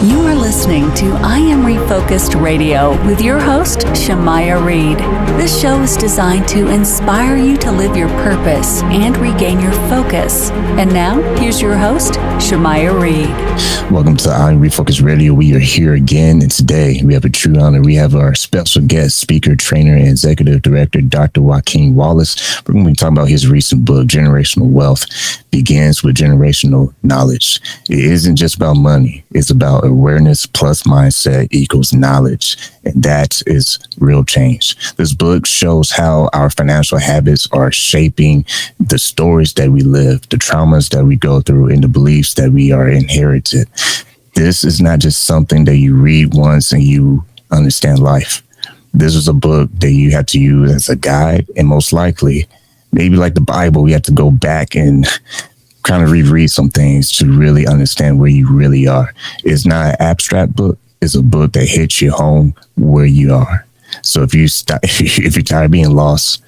You are listening to I Am Refocused Radio with your host, Shamaya Reed. This show is designed to inspire you to live your purpose and regain your focus. And now, here's your host, Shamaya Reed. Welcome to I Am Refocused Radio. We are here again, and today we have a true honor. We have our special guest, speaker, trainer, and executive director, Dr. Joaquin E. Wallace. We're going to be talking about his recent book, Generational Wealth Begins with Generational Knowledge. It isn't just about money. It's about awareness plus mindset equals knowledge. And that is real change. This book shows how our financial habits are shaping the stories that we live, the traumas that we go through, and the beliefs that we are inherited. This is not just something that you read once and you understand life. This is a book that you have to use as a guide, and most likely, maybe like the Bible, we have to go back and kind of reread some things to really understand where you really are. It's not an abstract book. It's a book that hits you home where you are. So if you're tired of being lost,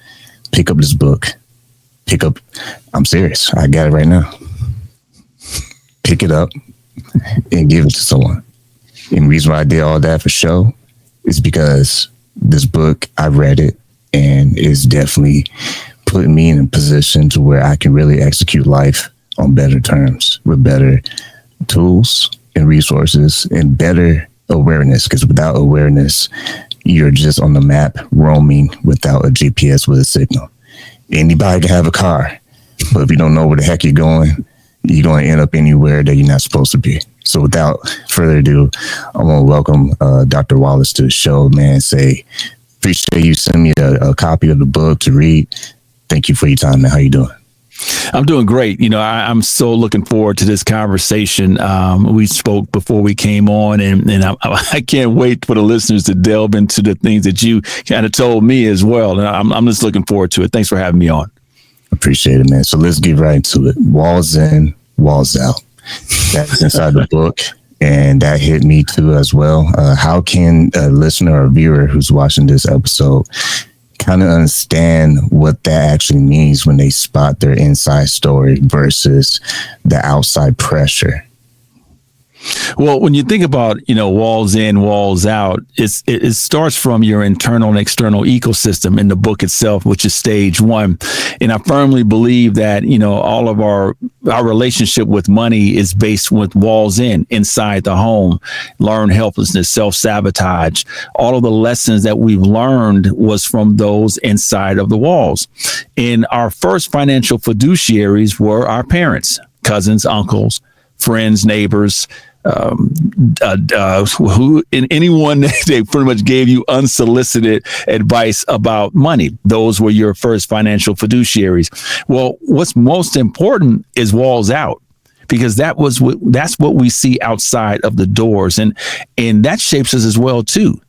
pick up this book. I'm serious. I got it right now. Pick it up and give it to someone. And the reason why I did all that for show is because this book, I read it, and it's definitely putting me in a position to where I can really execute life on better terms with better tools and resources and better awareness. Because without awareness, you're just on the map roaming without a GPS with a signal. Anybody can have a car, but if you don't know where the heck you're going to end up anywhere that you're not supposed to be. So without further ado, I want to welcome Dr. Wallace to the show, man. Appreciate you sending me a copy of the book to read. Thank you for your time, man. How you doing? I'm doing great. I'm so looking forward to this conversation. We spoke before we came on, and I can't wait for the listeners to delve into the things that you kind of told me as well. And I'm just looking forward to it. Thanks for having me on. Appreciate it, man. So let's get right into it. Walls in, walls out. That's inside the book, and that hit me too as well. How can a listener or viewer who's watching this episode kind of understand what that actually means when they spot their inside story versus the outside pressure? Well, when you think about, walls in, walls out, it starts from your internal and external ecosystem in the book itself, which is stage one. And I firmly believe that, all of our relationship with money is based with walls inside the home, learned helplessness, self-sabotage. All of the lessons that we've learned was from those inside of the walls. And our first financial fiduciaries were our parents, cousins, uncles, friends, neighbors, anyone they pretty much gave you unsolicited advice about money. Those were your first financial fiduciaries. Well, what's most important is walls out, because that's what we see outside of the doors, and that shapes us as well too.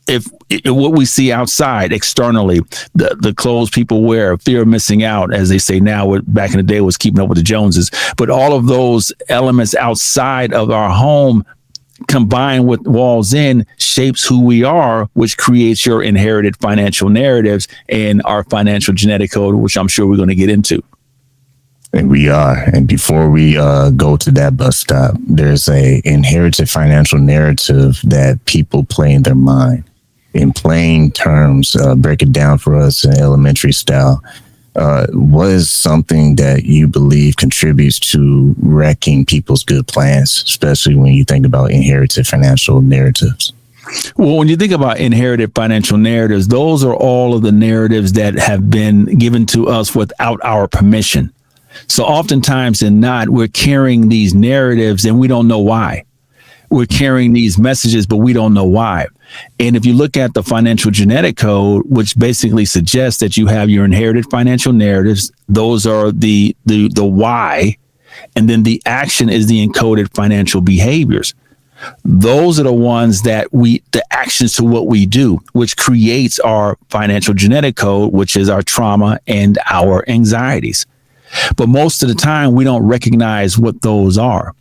If what we see outside externally, the clothes people wear, fear of missing out, as they say now, what back in the day was keeping up with the Joneses, but all of those elements outside of our home combined with walls in shapes who we are, which creates your inherited financial narratives and our financial genetic code, which I'm sure we're going to get into. And we are. And before we go to that bus stop, there's a inherited financial narrative that people play in their mind. In plain terms, break it down for us in elementary style. What is something that you believe contributes to wrecking people's good plans, especially when you think about inherited financial narratives? Well, when you think about inherited financial narratives, those are all of the narratives that have been given to us without our permission. So oftentimes than not, we're carrying these narratives and we don't know why. We're carrying these messages, but we don't know why. And if you look at the financial genetic code, which basically suggests that you have your inherited financial narratives, those are the why, and then the action is the encoded financial behaviors. Those are the ones that the actions to what we do, which creates our financial genetic code, which is our trauma and our anxieties. But most of the time, we don't recognize what those are.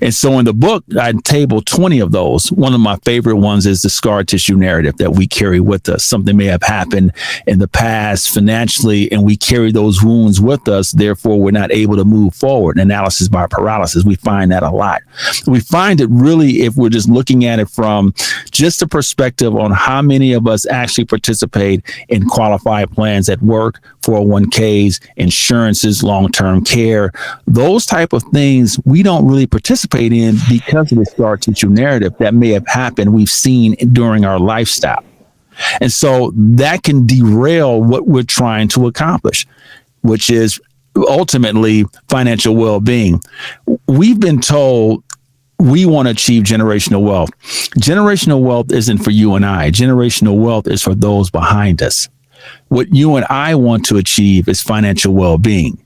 And so in the book, I table 20 of those. One of my favorite ones is the scar tissue narrative that we carry with us. Something may have happened in the past financially, and we carry those wounds with us. Therefore, we're not able to move forward. Analysis by paralysis. We find that a lot. We find it really, if we're just looking at it from just a perspective on how many of us actually participate in qualified plans at work, 401ks, insurances, long-term care, those type of things we don't really participate in because of the scar tissue narrative that may have happened we've seen during our lifestyle. And so that can derail what we're trying to accomplish, which is ultimately financial well-being. We've been told we want to achieve generational wealth. Generational wealth isn't for you and I. Generational wealth is for those behind us. What you and I want to achieve is financial well-being,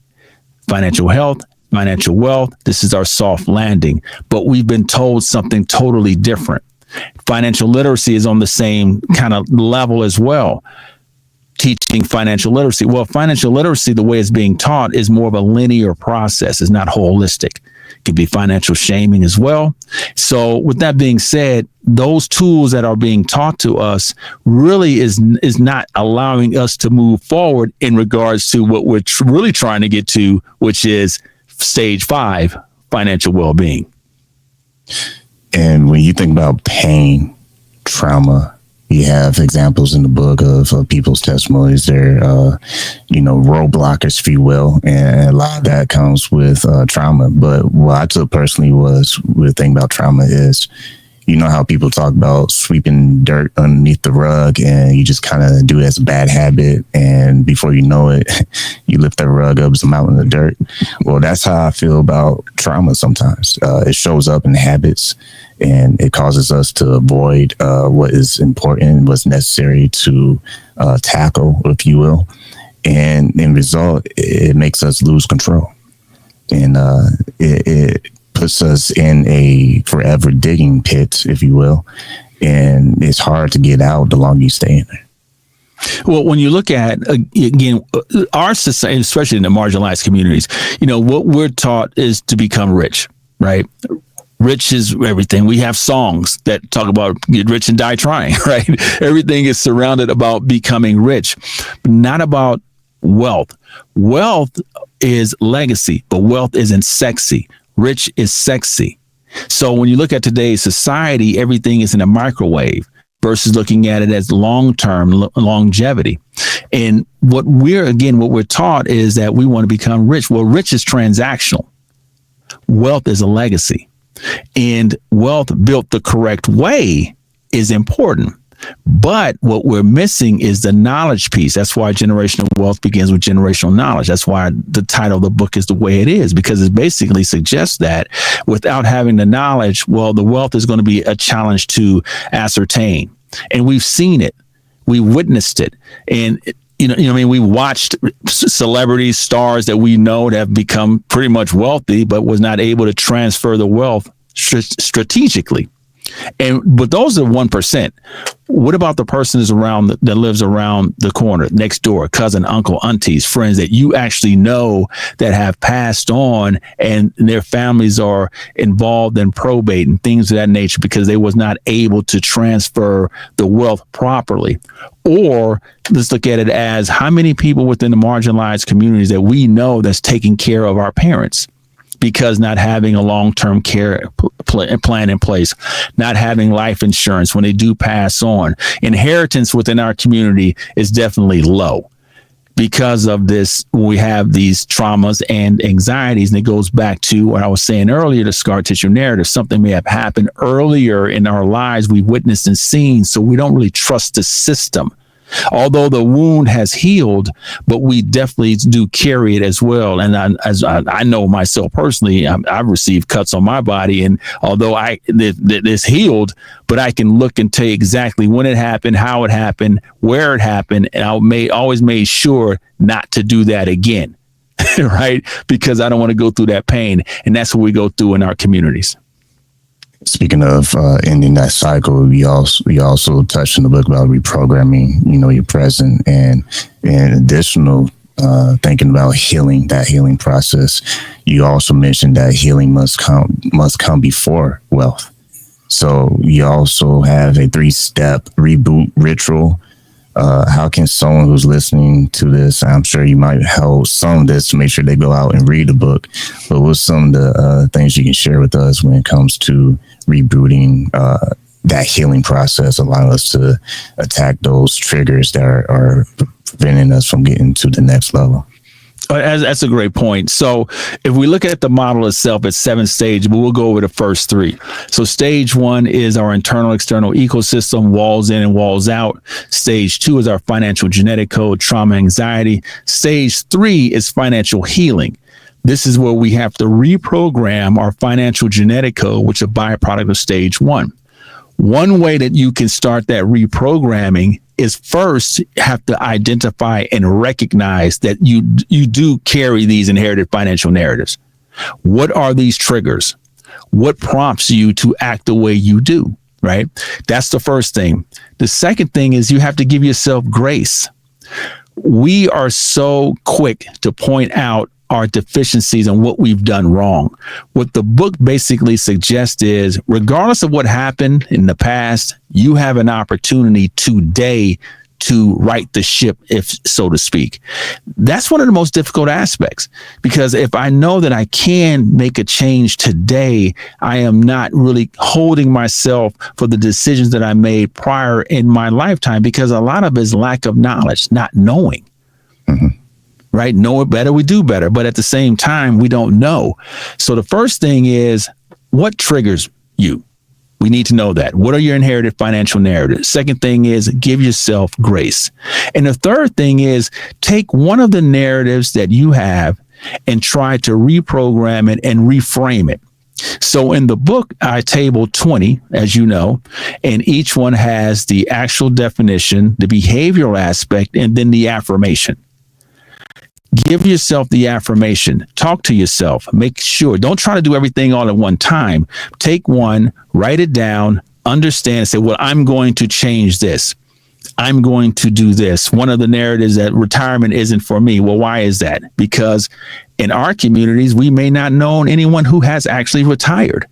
financial health, financial wealth. This is our soft landing, but we've been told something totally different. Financial literacy is on the same kind of level as well. Teaching financial literacy. Well, financial literacy, the way it's being taught is more of a linear process. It's not holistic. It can be financial shaming as well. So with that being said, those tools that are being taught to us really is not allowing us to move forward in regards to what we're really trying to get to, which is stage 5, financial well-being. And when you think about pain, trauma, you have examples in the book of people's testimonies. They're, roadblockers, if you will. And a lot of that comes with trauma. But what I took personally was the thing about trauma is, you know how people talk about sweeping dirt underneath the rug and you just kind of do it as a bad habit. And before you know it, you lift that rug up, it's a mountain of dirt. Well, that's how I feel about trauma sometimes. It shows up in habits and it causes us to avoid what is important, what's necessary to tackle, if you will. And in result, it makes us lose control. And it puts us in a forever digging pit, if you will. And it's hard to get out the longer you stay in there. Well, when you look at, again, our society, especially in the marginalized communities, what we're taught is to become rich, right? Rich is everything. We have songs that talk about get rich and die trying, right? Everything is surrounded about becoming rich, but not about wealth. Wealth is legacy, but wealth isn't sexy. Rich is sexy. So when you look at today's society, everything is in a microwave versus looking at it as long-term longevity. And what we're taught is that we want to become rich. Well, rich is transactional. Wealth is a legacy. And wealth built the correct way is important. But what we're missing is the knowledge piece. That's why generational wealth begins with generational knowledge. That's why the title of the book is the way it is, because it basically suggests that without having the knowledge, well, the wealth is going to be a challenge to ascertain. And we've seen it. We witnessed it. And we watched celebrities, stars that we know that have become pretty much wealthy, but was not able to transfer the wealth strategically. But those are 1%. What about the person that lives around the corner, next door, cousin, uncle, aunties, friends that you actually know that have passed on and their families are involved in probate and things of that nature because they was not able to transfer the wealth properly? Or let's look at it as how many people within the marginalized communities that we know that's taking care of our parents, because not having a long-term care plan in place, not having life insurance when they do pass on. Inheritance within our community is definitely low. Because of this, we have these traumas and anxieties, and it goes back to what I was saying earlier, the scar tissue narrative. Something may have happened earlier in our lives we witnessed and seen, so we don't really trust the system. Although the wound has healed, but we definitely do carry it as well. And as I know myself personally, I've received cuts on my body. And although it's healed, but I can look and tell you exactly when it happened, how it happened, where it happened. And I always made sure not to do that again, right? Because I don't want to go through that pain. And that's what we go through in our communities. Speaking of ending that cycle, we also touched in the book about reprogramming, your present and additional thinking about healing, that healing process. You also mentioned that healing must come before wealth. So you also have a 3-step reboot ritual. How can someone who's listening to this, I'm sure you might help some of this to make sure they go out and read the book, but what's some of the things you can share with us when it comes to rebooting that healing process, allowing us to attack those triggers that are preventing us from getting to the next level? That's a great point. So if we look at the model itself, it's 7 stages, but we'll go over the first 3. So stage 1 is our internal external ecosystem, walls in and walls out. Stage 2 is our financial genetic code, trauma, anxiety. Stage 3 is financial healing. This is where we have to reprogram our financial genetic code, which is a byproduct of stage 1. One way that you can start that reprogramming is first have to identify and recognize that you do carry these inherited financial narratives. What are these triggers? What prompts you to act the way you do, right? That's the first thing. The second thing is you have to give yourself grace. We are so quick to point out our deficiencies and what we've done wrong. What the book basically suggests is, regardless of what happened in the past, you have an opportunity today to right the ship, if so to speak. That's one of the most difficult aspects, because if I know that I can make a change today, I am not really holding myself for the decisions that I made prior in my lifetime, because a lot of it is lack of knowledge, not knowing. Mm-hmm. Right? Know it better, we do better. But at the same time, we don't know. So the first thing is, what triggers you? We need to know that. What are your inherited financial narratives? Second thing is, give yourself grace. And the third thing is, take one of the narratives that you have and try to reprogram it and reframe it. So in the book, I table 20, as you know, and each one has the actual definition, the behavioral aspect, and then the affirmation. Give yourself the affirmation. Talk to yourself. Make sure. Don't try to do everything all at one time. Take one, write it down, understand, and say, well, I'm going to change this. I'm going to do this. One of the narratives that retirement isn't for me. Well, why is that? Because in our communities, we may not know anyone who has actually retired.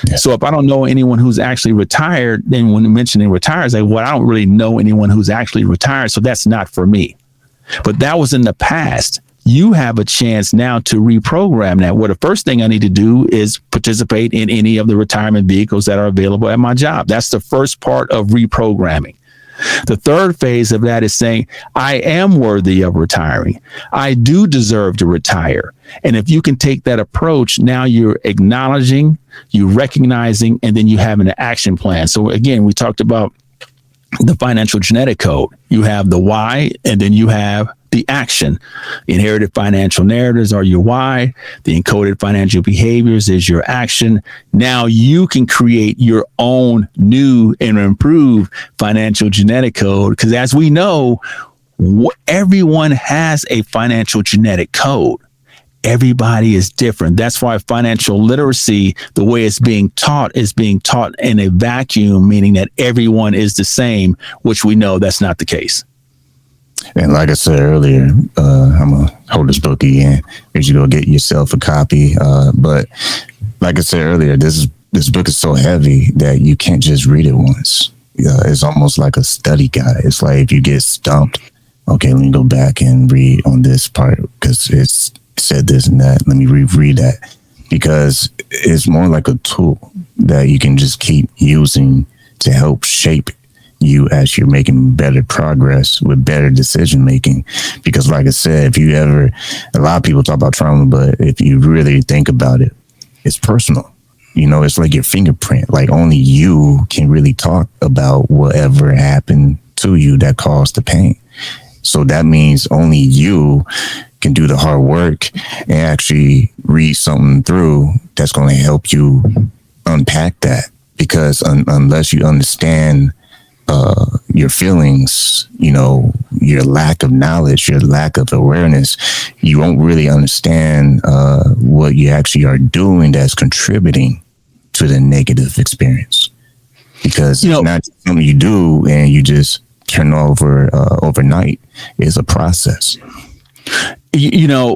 Yeah. So if I don't know anyone who's actually retired, then when mentioning retire, I say, well, I don't really know anyone who's actually retired, so that's not for me. But that was in the past. You have a chance now to reprogram that. Well, the first thing I need to do is participate in any of the retirement vehicles that are available at my job. That's the first part of reprogramming. The third phase of that is saying, I am worthy of retiring. I do deserve to retire. And if you can take that approach, now you're acknowledging, you're recognizing, and then you have an action plan. So again, we talked about the financial genetic code. You have the why, and then you have the action. Inherited financial narratives are your why. The encoded financial behaviors is your action. Now you can create your own new and improved financial genetic code, because as we know, everyone has a financial genetic code. Everybody is different. That's why financial literacy, the way it's being taught, is being taught in a vacuum, meaning that everyone is the same, which we know that's not the case. And like I said earlier, I'm going to hold this book again, because you go get yourself a copy. But like I said earlier, this book is so heavy that you can't just read it once. It's almost like a study guide. It's like if you get stumped, okay, let me go back and read on this part because it's said this and that. Let me reread that, because it's more like a tool that you can just keep using to help shape you as you're making better progress with better decision making. Because like I said, a lot of people talk about trauma, but if you really think about it, it's personal. You know, it's like your fingerprint. Like only you can really talk about whatever happened to you that caused the pain. So that means only you can do the hard work and actually read something through that's going to help you unpack that. Because unless you understand your feelings, you know, your lack of knowledge, your lack of awareness, you won't really understand what you actually are doing that's contributing to the negative experience. Because it's not something you do and you just turn over overnight. It's a process.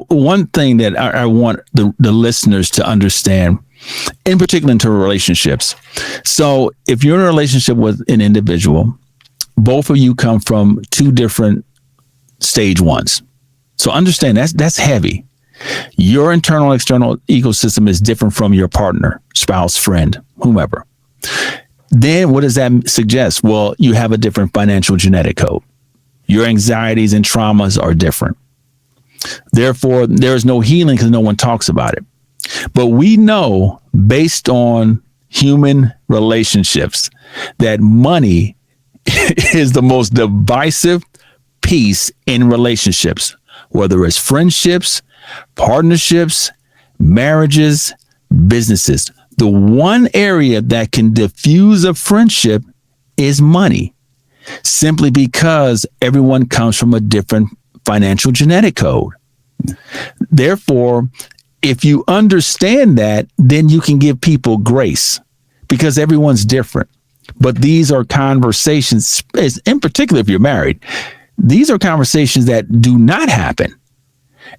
One thing that I want the listeners to understand, in particular into relationships. So if you're in a relationship with an individual, both of you come from two different stage ones. So understand that's heavy. Your internal, external ecosystem is different from your partner, spouse, friend, whomever. Then what does that suggest? Well, you have a different financial genetic code. Your anxieties and traumas are different. Therefore, there is no healing because no one talks about it. But we know, based on human relationships, that money is the most divisive piece in relationships, whether it's friendships, partnerships, marriages, businesses. The one area that can diffuse a friendship is money, simply because everyone comes from a different financial genetic code. Therefore, if you understand that, then you can give people grace because everyone's different. But these are conversations, in particular if you're married, these are conversations that do not happen.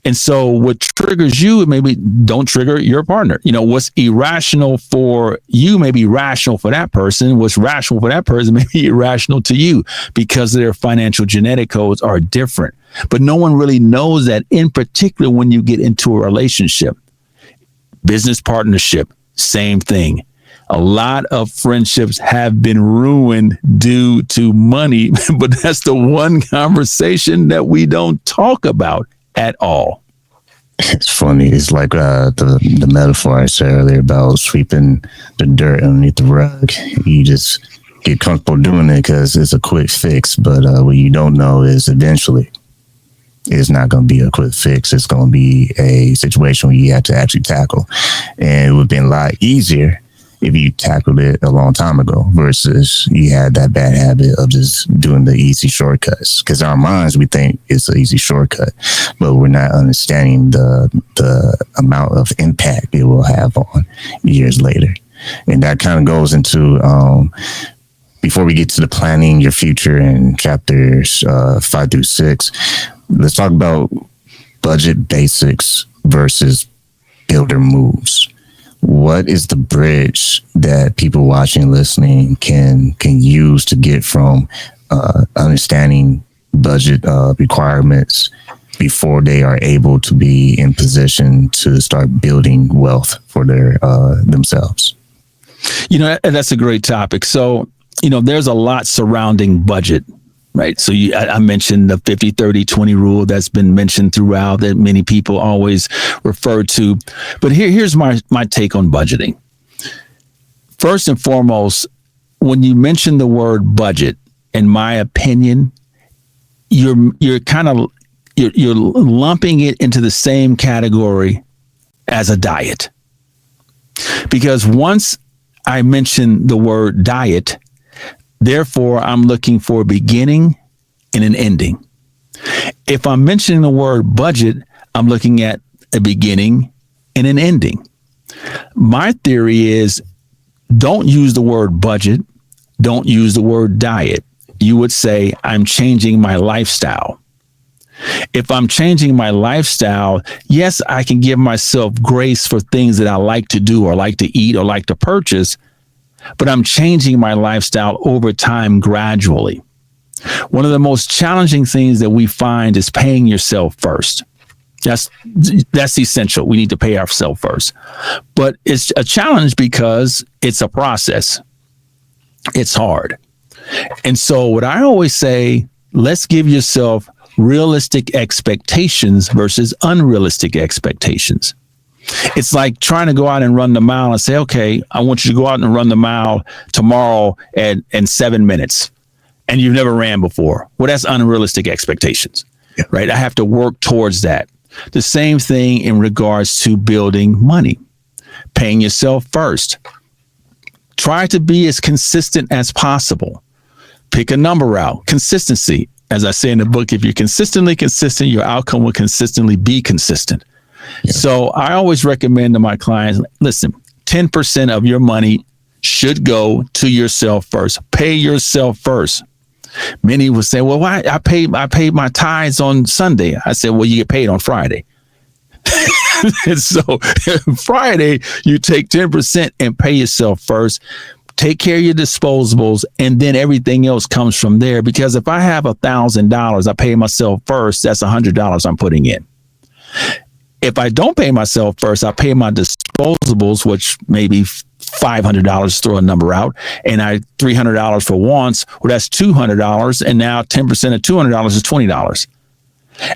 And so what triggers you maybe don't trigger your partner. What's irrational for you may be rational for that person. What's rational for that person may be irrational to you because their financial genetic codes are different. But no one really knows that, in particular when you get into a relationship. Business partnership, same thing. A lot of friendships have been ruined due to money, but that's the one conversation that we don't talk about at all. It's funny. It's like the metaphor I said earlier about sweeping the dirt underneath the rug. You just get comfortable doing it because it's a quick fix. But what you don't know is eventually it's not going to be a quick fix. It's going to be a situation where you have to actually tackle. And it would have been a lot easier if you tackled it a long time ago versus you had that bad habit of just doing the easy shortcuts. Because in our minds, we think it's an easy shortcut, but we're not understanding the amount of impact it will have on years later. And that kind of goes into, before we get to the planning your future in chapters 5 through 6, let's talk about budget basics versus builder moves. What is the bridge that people watching, listening can use to get from understanding budget requirements before they are able to be in position to start building wealth for their themselves? That's a great topic. So, there's a lot surrounding budget. Right. So I mentioned the 50-30-20 rule that's been mentioned throughout that many people always refer to. But here's my take on budgeting. First and foremost, when you mention the word budget, in my opinion, you're lumping it into the same category as a diet. Because once I mention the word diet, therefore, I'm looking for a beginning and an ending. If I'm mentioning the word budget, I'm looking at a beginning and an ending. My theory is don't use the word budget. Don't use the word diet. You would say, I'm changing my lifestyle. If I'm changing my lifestyle, yes, I can give myself grace for things that I like to do or like to eat or like to purchase, but I'm changing my lifestyle over time gradually. One of the most challenging things that we find is paying yourself first. That's essential. We need to pay ourselves first. But it's a challenge because it's a process. It's hard. And so what I always say, let's give yourself realistic expectations versus unrealistic expectations. It's like trying to go out and run the mile and say, okay, I want you to go out and run the mile tomorrow in 7 minutes. And you've never ran before. Well, that's unrealistic expectations, right? I have to work towards that. The same thing in regards to building money, paying yourself first. Try to be as consistent as possible. Pick a number out. Consistency. As I say in the book, if you're consistently consistent, your outcome will consistently be consistent. Yeah. So I always recommend to my clients, listen, 10% of your money should go to yourself first. Pay yourself first. Many will say, well, why I paid my tithes on Sunday. I said, well, you get paid on Friday. And so Friday, you take 10% and pay yourself first. Take care of your disposables, and then everything else comes from there. Because if I have $1,000, I pay myself first, that's $100 I'm putting in. If I don't pay myself first, I pay my disposables, which maybe $500 to throw a number out, and $300 for wants. Well, that's $200, and now 10% of $200 is $20.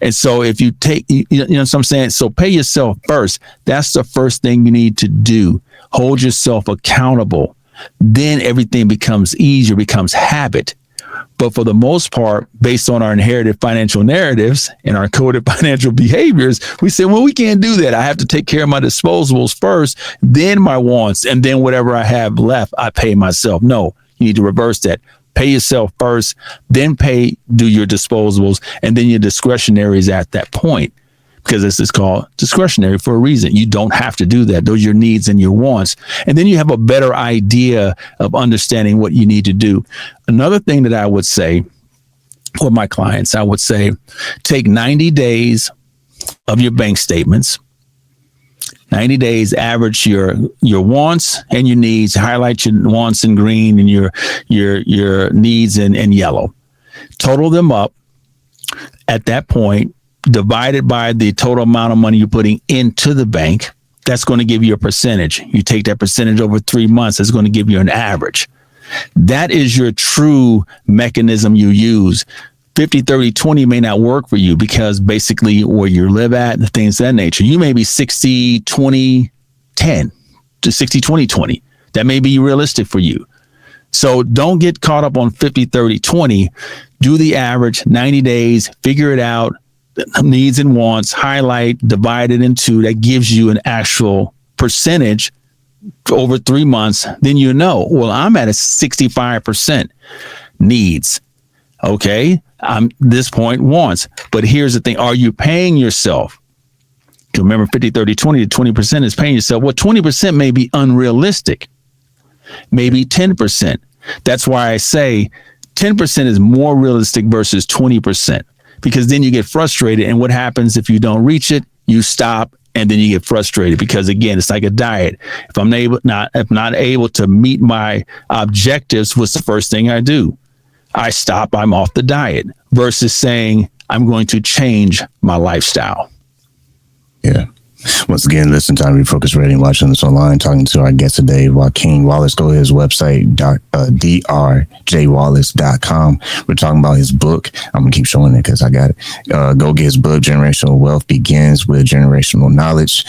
And so if you take, you know what I'm saying? So pay yourself first. That's the first thing you need to do. Hold yourself accountable. Then everything becomes easier, becomes habit. But for the most part, based on our inherited financial narratives and our coded financial behaviors, we say, well, we can't do that. I have to take care of my disposables first, then my wants, and then whatever I have left, I pay myself. No, you need to reverse that. Pay yourself first, then do your disposables, and then your discretionaries at that point. Because this is called discretionary for a reason. You don't have to do that. Those are your needs and your wants. And then you have a better idea of understanding what you need to do. Another thing that I would say with my clients, I would say, take 90 days of your bank statements, 90 days, average your wants and your needs, highlight your wants in green and your needs in yellow. Total them up at that point, divided by the total amount of money you're putting into the bank. That's going to give you a percentage. You take that percentage over 3 months, it's going to give you an average. That is your true mechanism you use. 50, 30, 20 may not work for you because basically where you live at, the things of that nature. You may be 60, 20, 10 to 60, 20, 20. That may be realistic for you. So don't get caught up on 50, 30, 20. Do the average, 90 days, figure it out. Needs and wants, highlight, divide it into, that gives you an actual percentage over 3 months. Then you know, well, I'm at a 65% needs. Okay. I'm this point wants, but here's the thing. Are you paying yourself? Remember 50, 30, 20 to 20% is paying yourself. Well, 20% may be unrealistic. Maybe 10%. That's why I say 10% is more realistic versus 20%. Because then you get frustrated. And what happens if you don't reach it? You stop and then you get frustrated because, again, it's like a diet. If I'm not able to meet my objectives, what's the first thing I do? I stop. I'm off the diet versus saying I'm going to change my lifestyle. Yeah. Once again, listen to Refocused Radio, watching this online, talking to our guest today, Joaquin Wallace. Go to his website, drjwallace.com. We're talking about his book. I'm going to keep showing it because I got it. Go get his book, Generational Wealth Begins with Generational Knowledge.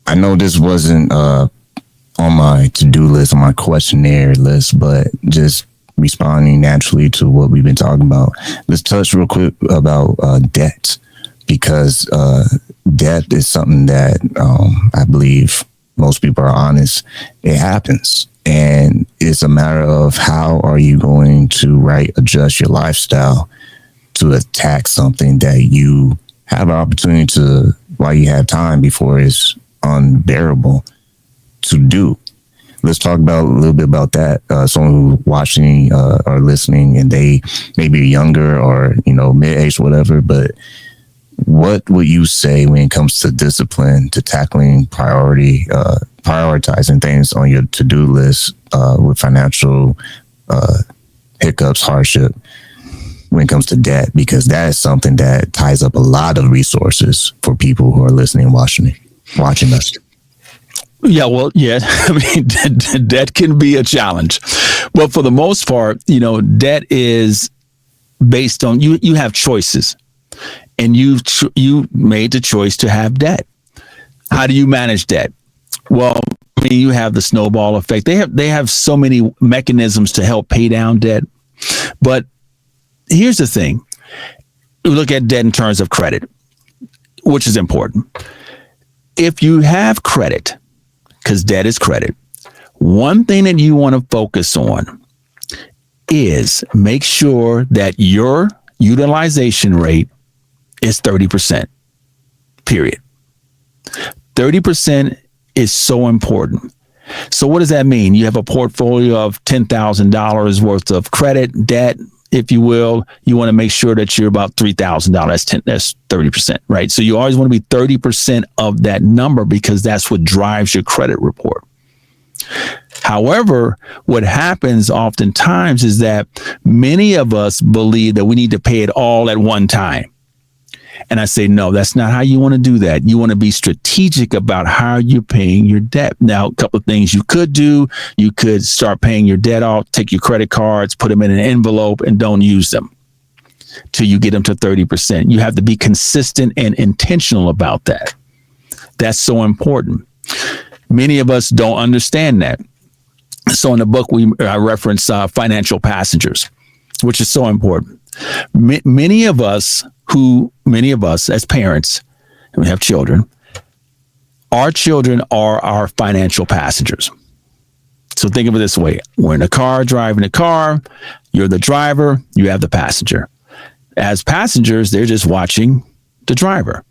I know this wasn't on my to-do list, on my questionnaire list, but just responding naturally to what we've been talking about. Let's touch real quick about debt, because debt is something that I believe most people are honest. It happens. And it's a matter of how are you going to adjust your lifestyle to attack something that you have an opportunity to, while you have time, before it's unbearable to do. Let's talk about a little bit about that. Someone who's watching or listening, and they maybe younger or mid-age, whatever, but what would you say when it comes to discipline, to tackling prioritizing things on your to-do list with financial hiccups, hardship, when it comes to debt? Because that is something that ties up a lot of resources for people who are listening and watching us. Yeah, well, yeah. I mean, debt can be a challenge. But for the most part, debt is based on you have choices. And you made the choice to have debt. How do you manage debt? Well, I mean, you have the snowball effect. They have so many mechanisms to help pay down debt. But here's the thing. We look at debt in terms of credit, which is important. If you have credit, because debt is credit, one thing that you want to focus on is make sure that your utilization rate is 30%, period. 30% is so important. So what does that mean? You have a portfolio of $10,000 worth of credit, debt, if you will. You want to make sure that you're about $3,000. That's 30%, right? So you always want to be 30% of that number because that's what drives your credit report. However, what happens oftentimes is that many of us believe that we need to pay it all at one time. And I say, no, that's not how you want to do that. You want to be strategic about how you're paying your debt. Now, a couple of things you could do. You could start paying your debt off, take your credit cards, put them in an envelope, and don't use them till you get them to 30%. You have to be consistent and intentional about that. That's so important. Many of us don't understand that. So in the book, I reference financial passengers, which is so important. Many of us as parents, and we have children, our children are our financial passengers. So think of it this way. We're in a car, driving a car. You're the driver. You have the passenger. As passengers, they're just watching the driver.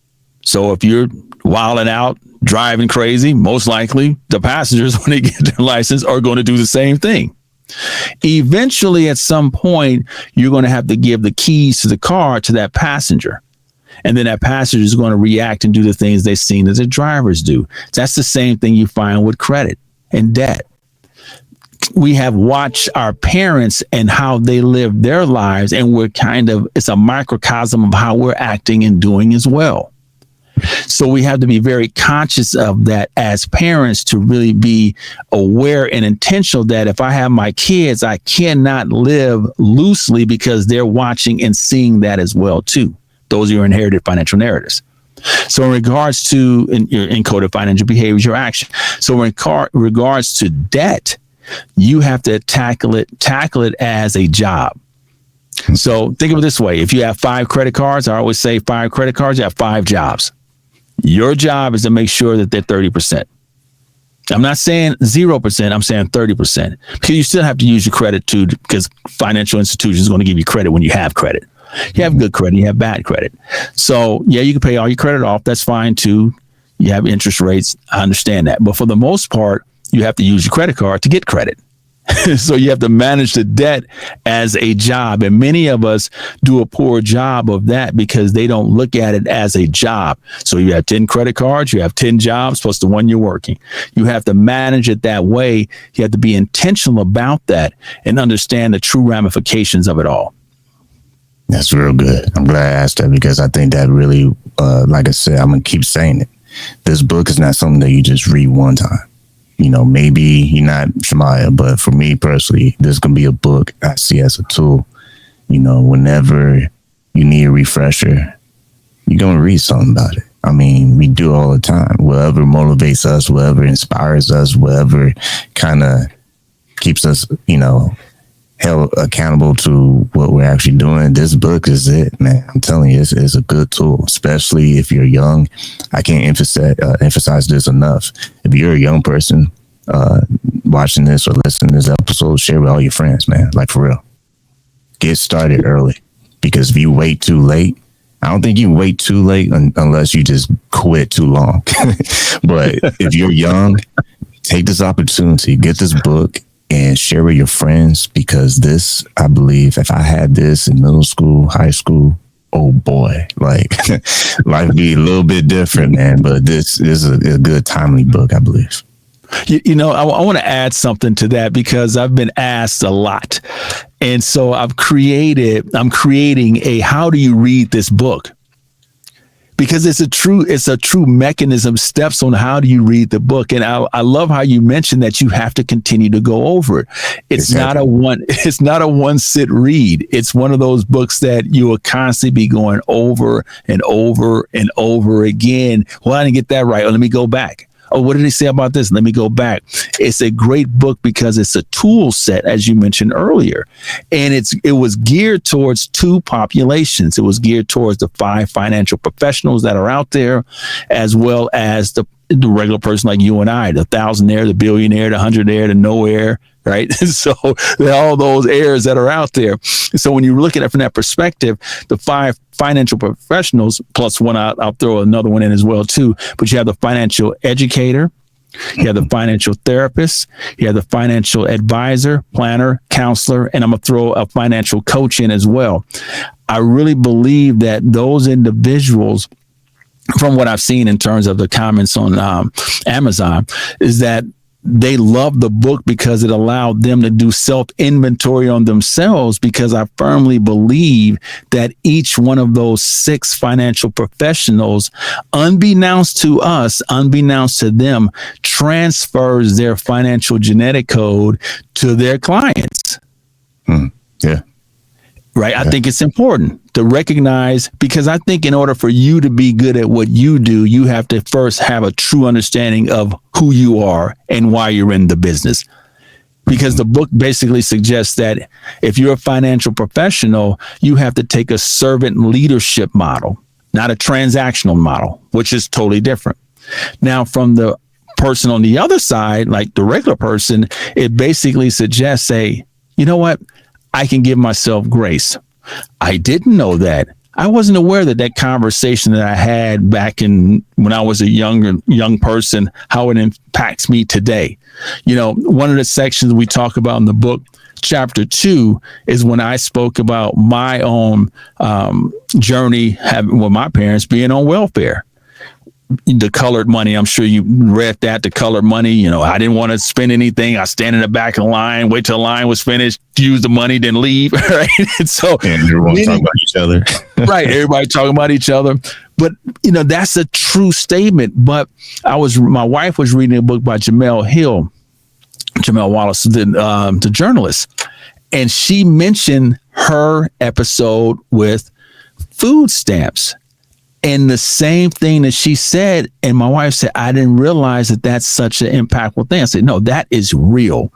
So if you're wilding out, driving crazy, most likely the passengers, when they get their license, are going to do the same thing. Eventually, at some point, you're going to have to give the keys to the car to that passenger. And then that passenger is going to react and do the things they've seen that the drivers do. That's the same thing you find with credit and debt. We have watched our parents and how they live their lives, and it's a microcosm of how we're acting and doing as well. So we have to be very conscious of that as parents, to really be aware and intentional that if I have my kids, I cannot live loosely because they're watching and seeing that as well too. Those are your inherited financial narratives. So in regards to your encoded financial behaviors, your action. So in regards to debt, you have to tackle it as a job. So think of it this way. If you have 5 credit cards, I always say 5 credit cards, you have 5 jobs. Your job is to make sure that they're 30%. I'm not saying 0%. I'm saying 30%, because you still have to use your credit too, because financial institutions are going to give you credit when you have credit. You have good credit, you have bad credit. So yeah, you can pay all your credit off. That's fine too. You have interest rates. I understand that. But for the most part, you have to use your credit card to get credit. So you have to manage the debt as a job. And many of us do a poor job of that because they don't look at it as a job. So you have 10 credit cards, you have 10 jobs plus the one you're working. You have to manage it that way. You have to be intentional about that and understand the true ramifications of it all. That's real good. I'm glad I asked that, because I think that really, like I said, I'm going to keep saying it. This book is not something that you just read one time. You know, maybe you're not Shemaiah, but for me personally, this can be a book I see as a tool. You know, whenever you need a refresher, you're going to read something about it. I mean, we do all the time. Whatever motivates us, whatever inspires us, whatever kind of keeps us, you know, held accountable to what we're actually doing. This book is it, man. I'm telling you, it's a good tool, especially if you're young. I can't emphasize this enough. If you're a young person watching this or listening to this episode, share with all your friends, man. Like, for real. Get started early, because if you wait too late, I don't think you can wait too late unless you just quit too long. But if you're young, take this opportunity, get this book, and share with your friends, because this, I believe, if I had this in middle school, high school, oh boy, like life would be a little bit different, man. But this is a good, timely book, I believe. You know, I want to add something to that, because I've been asked a lot. And so I'm creating a how do you read this book? Because it's a true mechanism, steps on how do you read the book. And I love how you mentioned that you have to continue to go over it. It's not a one sit read. It's one of those books that you will constantly be going over and over and over again. Well, I didn't get that right. Oh, let me go back. Oh, what did he say about this? Let me go back. It's a great book because it's a tool set, as you mentioned earlier. And it was geared towards 2 populations. It was geared towards the 5 financial professionals that are out there, as well as the regular person like you and I, the thousandaire, the billionaire, the hundredaire, the nowhere, right? So there are all those heirs that are out there. So when you look at it from that perspective, the 5 financial professionals plus one, I'll throw another one in as well too. But you have the financial educator, You have the financial therapist, you have the financial advisor, planner, counselor, and I'm going to throw a financial coach in as well. I really believe that those individuals, from what I've seen in terms of the comments on Amazon, is that they love the book because it allowed them to do self-inventory on themselves, because I firmly believe that each one of those 6 financial professionals, unbeknownst to us, unbeknownst to them, transfers their financial genetic code to their clients. Yeah. Right. I think it's important to recognize, because I think in order for you to be good at what you do, you have to first have a true understanding of who you are and why you're in the business. Because the book basically suggests that if you're a financial professional, you have to take a servant leadership model, not a transactional model, which is totally different. Now, from the person on the other side, like the regular person, it basically suggests, say, you know what? I can give myself grace. I didn't know that. I wasn't aware that that conversation that I had back in when I was a young person, how it impacts me today. You know, one of the sections we talk about in the book, chapter 2, is when I spoke about my own journey having with my parents being on welfare. The colored money, I'm sure you read that, the colored money, you know, I didn't want to spend anything. I stand in the back of the line, wait till the line was finished, use the money, then leave. Right. And so everyone talking about each other. Right. Everybody talking about each other. But, you know, that's a true statement. But my wife was reading a book by Jamel Wallace, the journalist. And she mentioned her episode with food stamps. And the same thing that she said, and my wife said, I didn't realize that that's such an impactful thing. I said, no, that is real.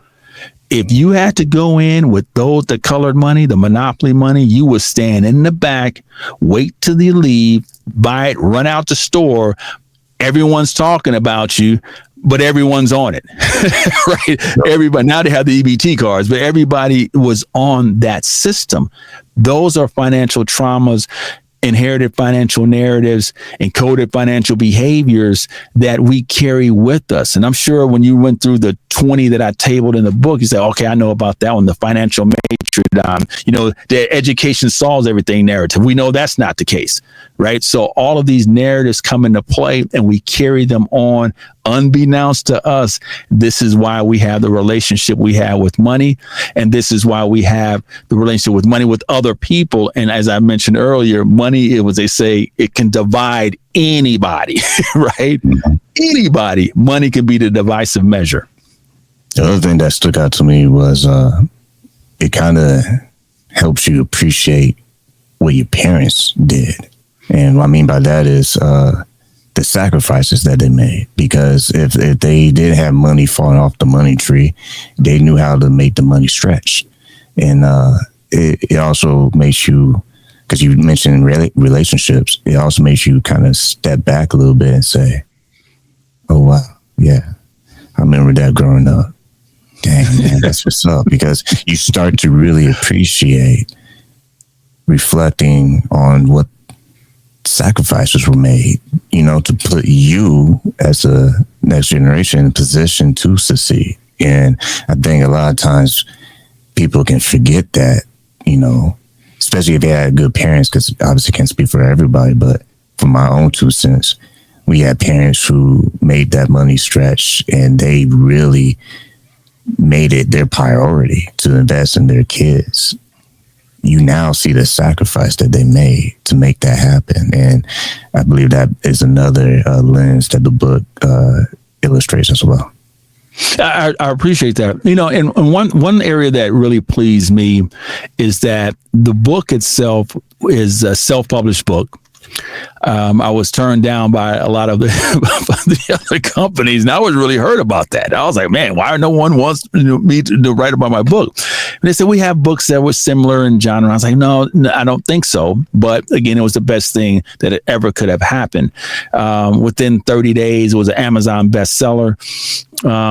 If you had to go in with the colored money, the monopoly money, you would stand in the back, wait till you leave, buy it, run out the store. Everyone's talking about you, but everyone's on it, right? Everybody, now they have the EBT cards, but everybody was on that system. Those are financial traumas, inherited financial narratives, encoded financial behaviors that we carry with us. And I'm sure when you went through the 20 that I tabled in the book, you say, okay, I know about that one, the financial matrix, you know, the education solves everything narrative. We know that's not the case, right? So all of these narratives come into play and we carry them on unbeknownst to us. This is why we have the relationship we have with money. And this is why we have the relationship with money with other people. And as I mentioned earlier, money, they say it can divide anybody, right? Mm-hmm. Anybody. Money can be the divisive measure. The other thing that stuck out to me was it kind of helps you appreciate what your parents did. And what I mean by that is the sacrifices that they made. Because if they didn't have money falling off the money tree, they knew how to make the money stretch. And it also makes you, because you mentioned relationships, it also makes you kind of step back a little bit and say, oh, wow, yeah, I remember that growing up. Dang, man, that's what's up. Because you start to really appreciate reflecting on what sacrifices were made, you know, to put you as a next generation in position to succeed. And I think a lot of times people can forget that, you know, especially if they had good parents, because obviously can't speak for everybody, but for my own 2 cents, we had parents who made that money stretch and they really made it their priority to invest in their kids. You now see the sacrifice that they made to make that happen. And I believe that is another lens that the book illustrates as well. I appreciate that. You know, and one area that really pleased me is that the book itself is a self-published book. I was turned down by a lot of the other companies, and I was really hurt about that. I was like, man, why no one wants me to write about my book? And they said, we have books that were similar in genre. I was like, no, I don't think so. But again, it was the best thing that it ever could have happened. Within 30 days, it was an Amazon bestseller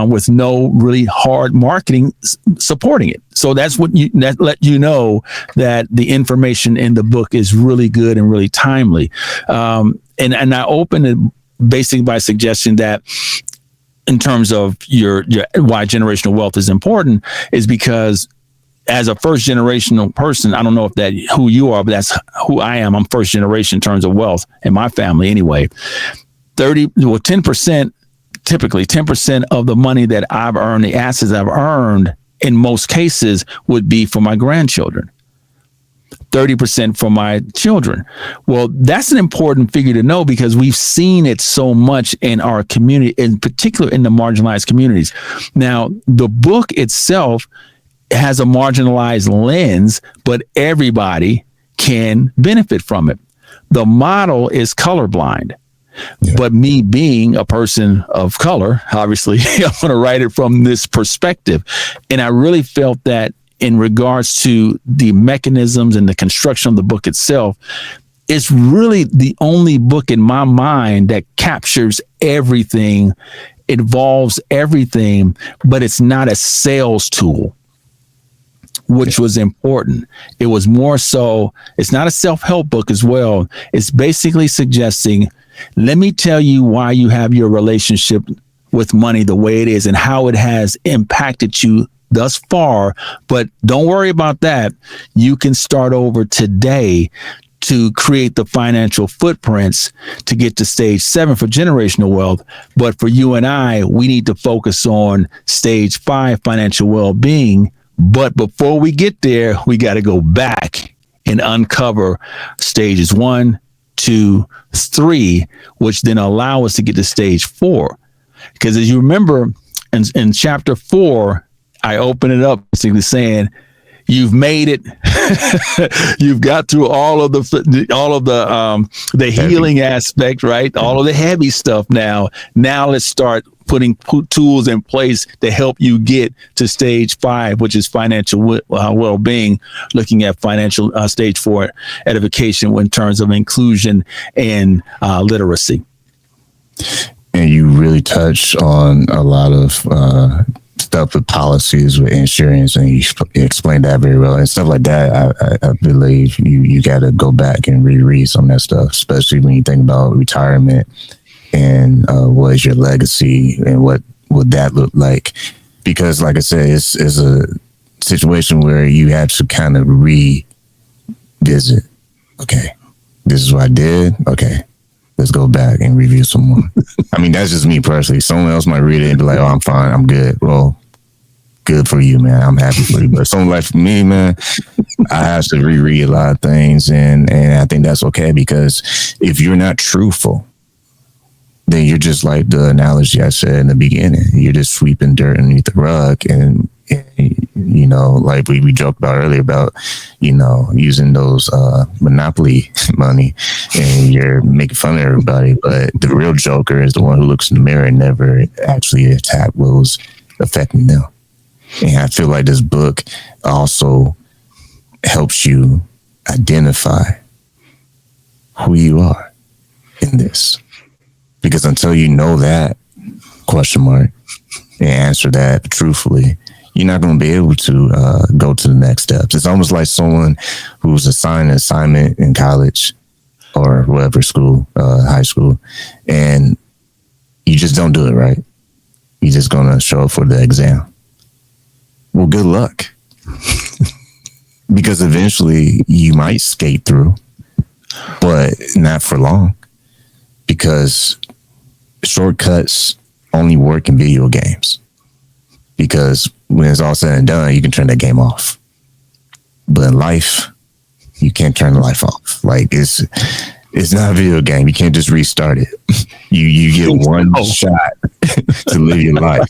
with no really hard marketing supporting it. So that let you know that the information in the book is really good and really timely. And I opened it basically by suggesting that in terms of your why generational wealth is important is because as a first generational person, I don't know if that who you are, but that's who I am. I'm first generation in terms of wealth in my family anyway. 10%, typically 10% of the money that I've earned, the assets I've earned in most cases would be for my grandchildren. 30% for my children. Well, that's an important figure to know because we've seen it so much in our community, in particular in the marginalized communities. Now, the book itself has a marginalized lens, but everybody can benefit from it. The model is colorblind. Yeah. But me being a person of color, obviously, I'm going to write it from this perspective. And I really felt that in regards to the mechanisms and the construction of the book itself, it's really the only book in my mind that captures everything, involves everything, but it's not a sales tool, which was important. It was more so, it's not a self-help book as well. It's basically suggesting, let me tell you why you have your relationship with money the way it is and how it has impacted you thus far. But don't worry about that. You can start over today to create the financial footprints to get to stage 7 for generational wealth. But for you and I, we need to focus on stage 5 financial well-being. But before we get there, we got to go back and uncover stages 1, 2, 3, which then allow us to get to stage 4. Because as you remember in chapter 4, I open it up basically saying, you've made it. You've got through all of the healing aspect, right? All of the heavy stuff now. Now let's start putting tools in place to help you get to stage 5, which is financial well-being, looking at financial stage 4 edification in terms of inclusion and literacy. And you really touch on a lot of stuff with policies, with insurance, and you explained that very well. And stuff like that, I believe you got to go back and reread some of that stuff, especially when you think about retirement and what is your legacy and what would that look like? Because like I said, it's a situation where you have to kind of revisit. Okay, this is what I did. Okay, let's go back and review some more. I mean, that's just me personally. Someone else might read it and be like, oh, I'm fine, I'm good. Well, good for you, man. I'm happy for you. But someone like me, man, I have to reread a lot of things. And I think that's okay, because if you're not truthful, then you're just like the analogy I said in the beginning. You're just sweeping dirt underneath the rug. And you know, like we joked about earlier about, you know, using those monopoly money, and you're making fun of everybody. But the real joker is the one who looks in the mirror and never actually attacked what was affecting them. And I feel like this book also helps you identify who you are in this. Because until you know that question mark and answer that truthfully, you're not going to be able to go to the next steps. It's almost like someone who's assigned an assignment in college or whatever school, high school, and you just don't do it right. You're just going to show up for the exam. Well, good luck. Because eventually you might skate through, but not for long. Because shortcuts only work in video games. Because when it's all said and done, you can turn that game off. But in life, you can't turn the life off. Like it's not a video game. You can't just restart it. You get one shot to live your life.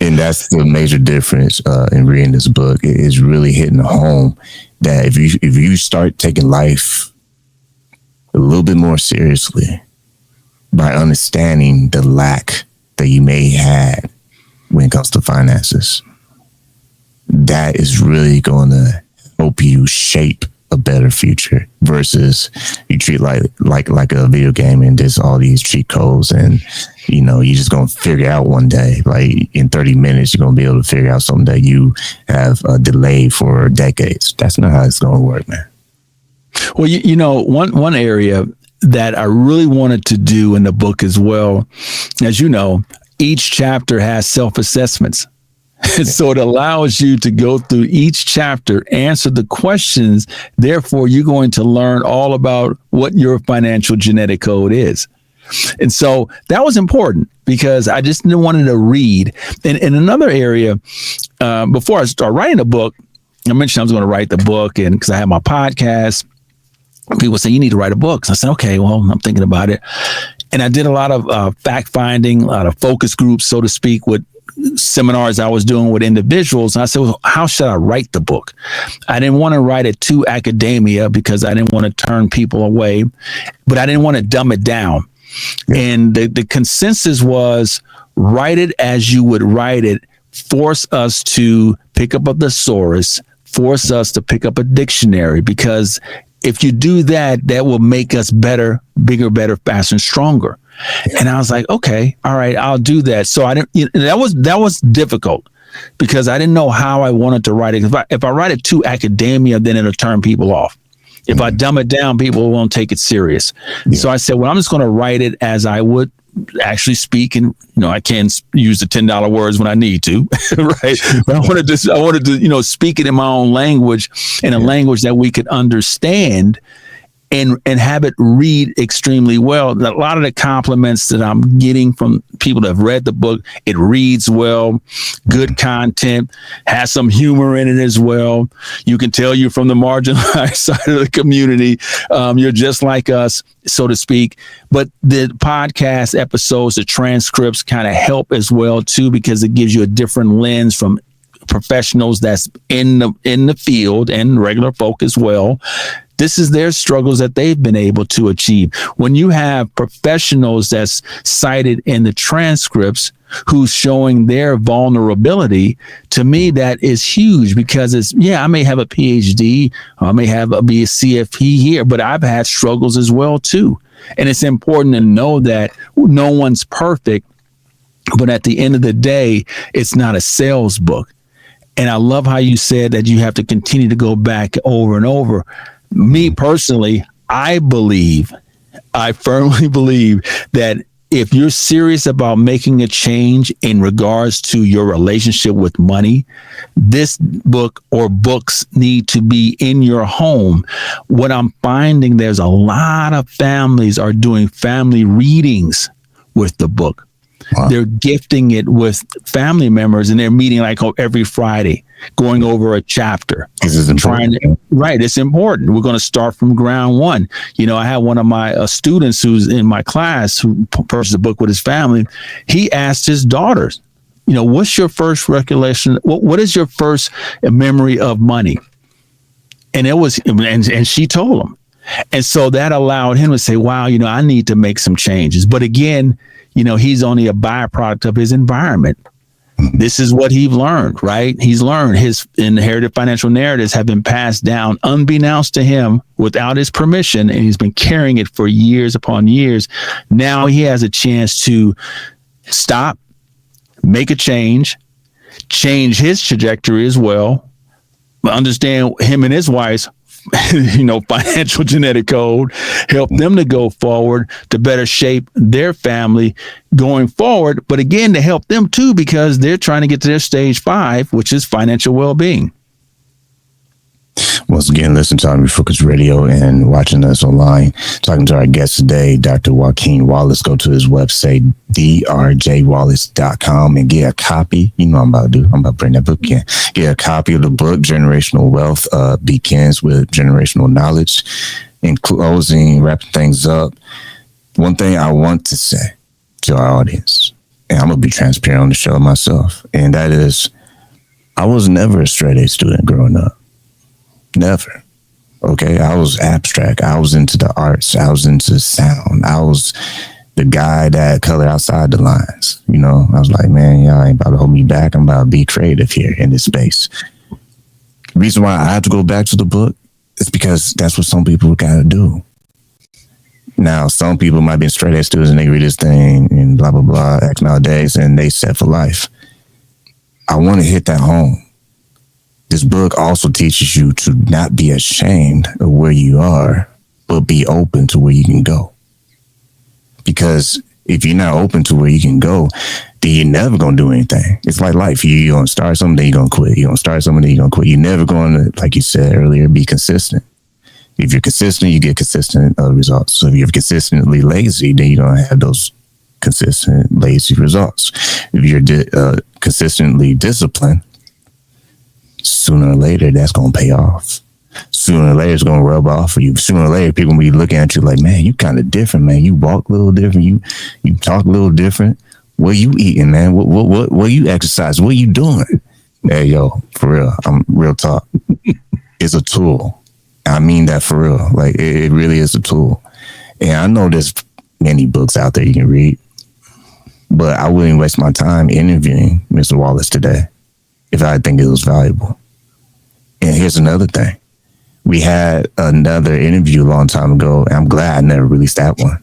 And that's the major difference in reading this book. It is really hitting home that if you start taking life a little bit more seriously by understanding the lack that you may have when it comes to finances, that is really going to help you shape a better future versus you treat like a video game and there's all these cheat codes and, you know, you're just going to figure out one day, like in 30 minutes, you're going to be able to figure out something that you have delayed for decades. That's not how it's going to work, man. Well, you know, one area that I really wanted to do in the book as well, as you know, each chapter has self-assessments. So it allows you to go through each chapter, answer the questions. Therefore, you're going to learn all about what your financial genetic code is. And so that was important because I just didn't want to read. And in another area, before I start writing a book, I mentioned I was going to write the book, and because I have my podcast, people say, you need to write a book. So I said, okay, well, I'm thinking about it. And I did a lot of fact finding, a lot of focus groups, so to speak, with seminars I was doing with individuals. And I said, well, how should I write the book? I didn't want to write it to academia because I didn't want to turn people away, but I didn't want to dumb it down. Yeah. And the consensus was, write it as you would write it. Force us to pick up a thesaurus, force us to pick up a dictionary, because if you do that, that will make us better, bigger, better, faster, and stronger. And I was like, okay, all right, I'll do that. So I didn't, that was difficult because I didn't know how I wanted to write it. If I write it to academia, then it'll turn people off. If I dumb it down, people won't take it serious. Yeah. So I said, well, I'm just going to write it as I would actually speak. And, I can use the $10 words when I need to, right? But I wanted to, speak it in my own language, in a language that we could understand. And have it read extremely well. A lot of the compliments that I'm getting from people that have read the book, it reads well, good content, has some humor in it as well. You can tell you're from the marginalized side of the community. You're just like us, so to speak. But the podcast episodes, the transcripts kind of help as well too, because it gives you a different lens from professionals that's in the field and regular folk as well. This is their struggles that they've been able to achieve. When you have professionals that's cited in the transcripts who's showing their vulnerability, to me, that is huge because I may have a PhD, or I may be a CFP here, but I've had struggles as well too. And it's important to know that no one's perfect, but at the end of the day, it's not a sales book. And I love how you said that you have to continue to go back over and over. Me personally, I firmly believe that if you're serious about making a change in regards to your relationship with money, this book or books need to be in your home. What I'm finding, there's a lot of families are doing family readings with the book. Wow. They're gifting it with family members, and they're meeting like every Friday, going over a chapter. This is important. Right. It's important. We're going to start from ground one. I had one of my students who's in my class who purchased a book with his family. He asked his daughters, what's your first recollection? What is your first memory of money? And it was, and she told him. And so that allowed him to say, wow, I need to make some changes. But again, he's only a byproduct of his environment. This is what he learned, right? He's learned his inherited financial narratives have been passed down unbeknownst to him without his permission. And he's been carrying it for years upon years. Now he has a chance to stop, make a change his trajectory as well, understand him and his wife's financial genetic code, help them to go forward to better shape their family going forward. But again, to help them too, because they're trying to get to their stage 5, which is financial well-being. Once again, listen to Refocused Radio and watching us online. Talking to our guest today, Dr. Joaquin Wallace. Go to his website, drjwallace.com, and get a copy. I'm about to bring that book in. Get a copy of the book, Generational Wealth Begins with Generational Knowledge. In closing, wrapping things up, one thing I want to say to our audience, and I'm going to be transparent on the show myself, and that is, I was never a straight A student growing up. Never. Okay. I was abstract. I was into the arts. I was into sound. I was the guy that colored outside the lines. I was like, man, y'all ain't about to hold me back. I'm about to be creative here in this space. The reason why I have to go back to the book is because that's what some people got to do. Now, some people might be straight A students and they read this thing and blah, blah, blah, X amount of days, and they set for life. I want to hit that home. This book also teaches you to not be ashamed of where you are, but be open to where you can go. Because if you're not open to where you can go, then you're never going to do anything. It's like life. You're going to start something, then you're going to quit. You're going to start something, then you're going to quit. You're never going to, like you said earlier, be consistent. If you're consistent, you get consistent results. So if you're consistently lazy, then you're going to have those consistent lazy results. If you're consistently disciplined, sooner or later, that's going to pay off. Sooner or later, it's going to rub off for you. Sooner or later, people will be looking at you like, man, you kind of different, man. You walk a little different. You talk a little different. What you eating, man? What you exercise? What you doing? Hey, yo, for real. I'm real talk. It's a tool. I mean that for real. Like, it really is a tool. And I know there's many books out there you can read, but I wouldn't waste my time interviewing Mr. Wallace today if I think it was valuable. And here's another thing. We had another interview a long time ago, and I'm glad I never released that one.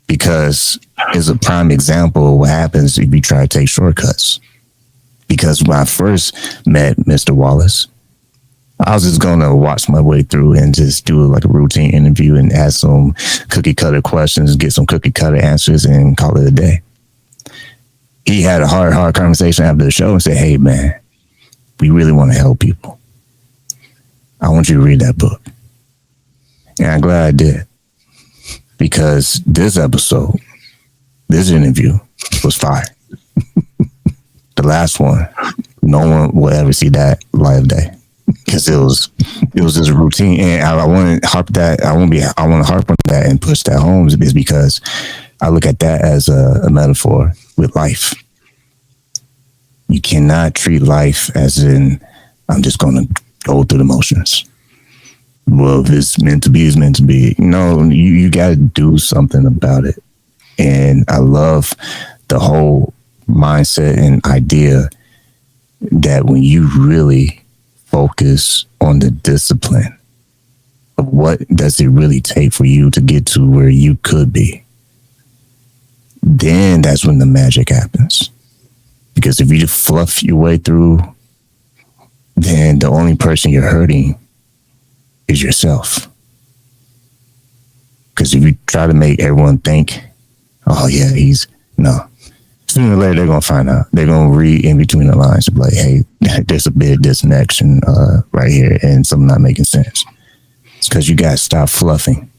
Because it's a prime example of what happens if you try to take shortcuts. Because when I first met Mr. Wallace, I was just going to watch my way through and just do like a routine interview and ask some cookie cutter questions, get some cookie cutter answers, and call it a day. He had a hard conversation after the show and said, hey, man, we really want to help people. I want you to read that book. And I'm glad I did. Because this episode, this interview was fire. The last one, no one will ever see that live day. Because it was just a routine, and I want to harp that. I want to harp on that and push that home, is because I look at that as a metaphor with life. You cannot treat life as in I'm just going to go through the motions. Well, if it's meant to be, it's meant to be. No, you got to do something about it. And I love the whole mindset and idea that when you really focus on the discipline of what does it really take for you to get to where you could be, then that's when the magic happens. Because if you just fluff your way through, then the only person you're hurting is yourself. Because if you try to make everyone think, oh yeah, no. Sooner or later, they're going to find out. They're going to read in between the lines and be like, hey, there's a bit of disconnection right here and something not making sense. It's because you got to stop fluffing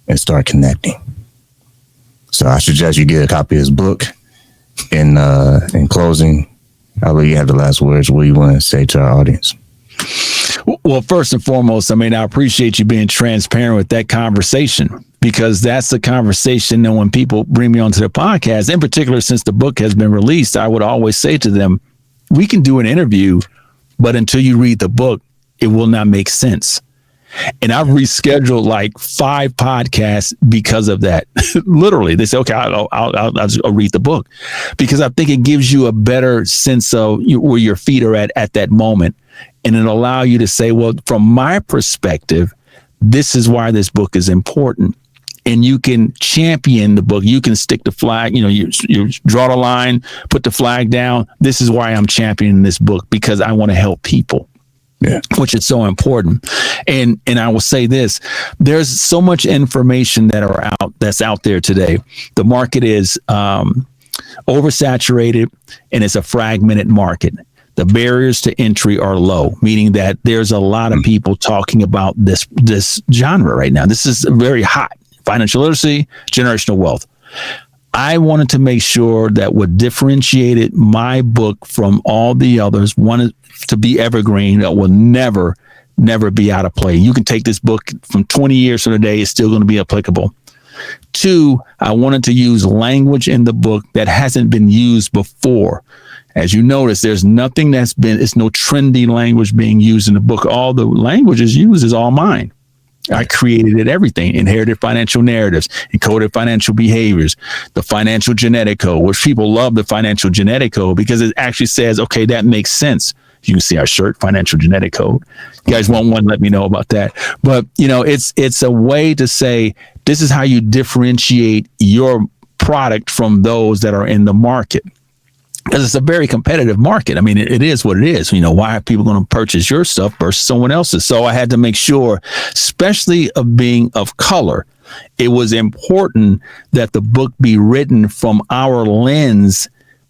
and start connecting. So I suggest you get a copy of his book. In closing, I'll let you have the last words. What do you want to say to our audience? Well, first and foremost, I appreciate you being transparent with that conversation, because that's the conversation that when people bring me onto the podcast, in particular, since the book has been released, I would always say to them, we can do an interview, but until you read the book, it will not make sense. And I've rescheduled like 5 podcasts because of that. Literally, they say, okay, I'll read the book, because I think it gives you a better sense of where your feet are at that moment. And it'll allow you to say, well, from my perspective, this is why this book is important. And you can champion the book. You can stick the flag, you draw the line, put the flag down. This is why I'm championing this book, because I want to help people. Yeah. Which is so important. And I will say this, there's so much information that's out there today. The market is oversaturated, and it's a fragmented market. The barriers to entry are low, meaning that there's a lot of people talking about this genre right now. This is very hot. Financial literacy, generational wealth. I wanted to make sure that what differentiated my book from all the others, wanted to be evergreen, that will never be out of play. You can take this book from 20 years from today, it's still going to be applicable. 2, I wanted to use language in the book that hasn't been used before. As you notice, there's nothing it's no trendy language being used in the book. All the language is used is all mine. I created it, everything, inherited financial narratives, encoded financial behaviors, the financial genetic code, which people love the financial genetic code because it actually says, okay, that makes sense. You can see our shirt, financial genetic code. You guys want one, let me know about that. But, it's a way to say, this is how you differentiate your product from those that are in the market. Because it's a very competitive market. It is what it is. Why are people going to purchase your stuff versus someone else's? So I had to make sure, especially of being of color, It was important that the book be written from our lens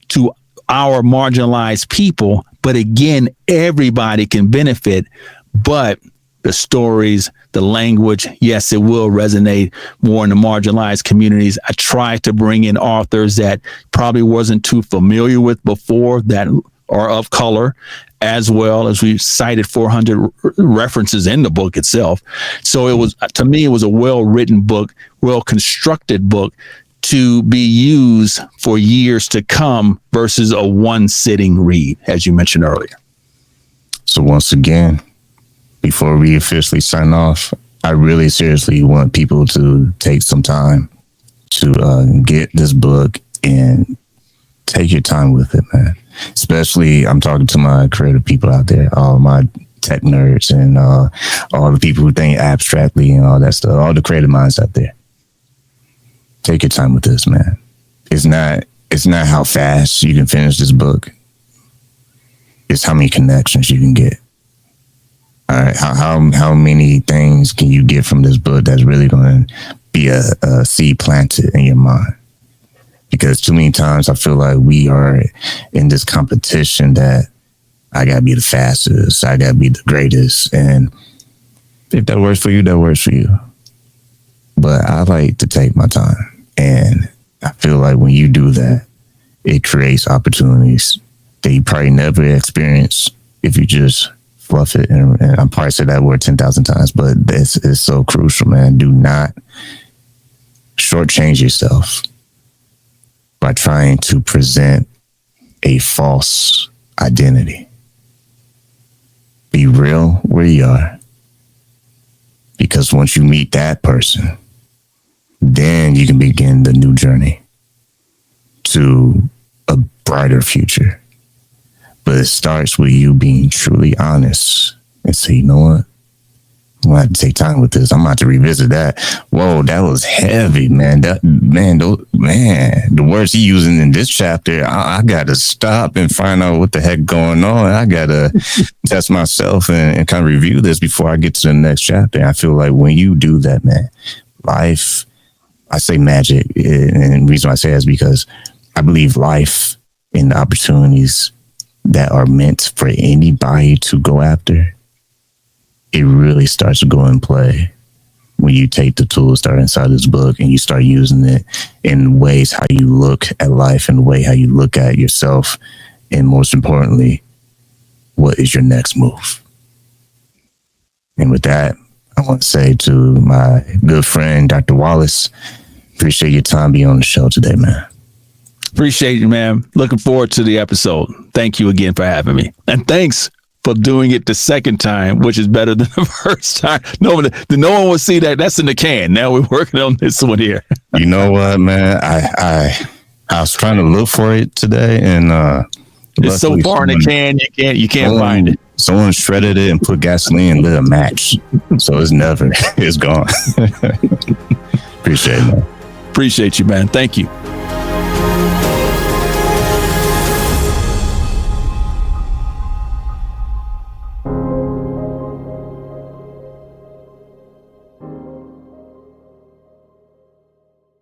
to our marginalized people. But again, everybody can benefit, but the stories, the language, yes, it will resonate more in the marginalized communities. I tried to bring in authors that probably wasn't too familiar with before, that are of color, as well as we cited 400 references in the book itself. So it was, to me, it was a well-written book, well-constructed book to be used for years to come versus a one-sitting read, as you mentioned earlier. So once again, before we officially sign off, I really seriously want people to take some time to get this book and take your time with it, man. Especially, I'm talking to my creative people out there, all my tech nerds and all the people who think abstractly and all that stuff, all the creative minds out there. Take your time with this, man. It's not how fast you can finish this book. It's how many connections you can get. All right, how many things can you get from this book that's really going to be a seed planted in your mind? Because too many times I feel like we are in this competition that I got to be the fastest, I got to be the greatest. And if that works for you, that works for you. But I like to take my time. And I feel like when you do that, it creates opportunities that you probably never experience if you just fluff it. And I probably said that word 10,000 times, but this is so crucial, man. Do not shortchange yourself by trying to present a false identity. Be real where you are. Because once you meet that person, then you can begin the new journey to a brighter future. But it starts with you being truly honest and say, you know what? I'm going to have to take time with this. I'm about to revisit that. Whoa, that was heavy, man. The words he using in this chapter, I got to stop and find out what the heck going on. I got to test myself and kind of review this before I get to the next chapter. I feel like when you do that, man, life, I say magic. And the reason I say that is because I believe life and the opportunities that are meant for anybody to go after, it really starts to go in play when you take the tools that are inside this book and you start using it in ways how you look at life and the way how you look at yourself. And most importantly, what is your next move? And with that, I want to say to my good friend, Dr. Wallace, appreciate your time being on the show today, man. Appreciate you, man. Looking forward to the episode. Thank you again for having me. And thanks for doing it the second time, which is better than the first time. No one will see that. That's in the can. Now we're working on this one here. You know what, man? I was trying to look for it today, and it's so far in the can, you can't find it. Someone shredded it and put gasoline and lit a match. So it's gone. Appreciate it, man. Appreciate you, man. Thank you.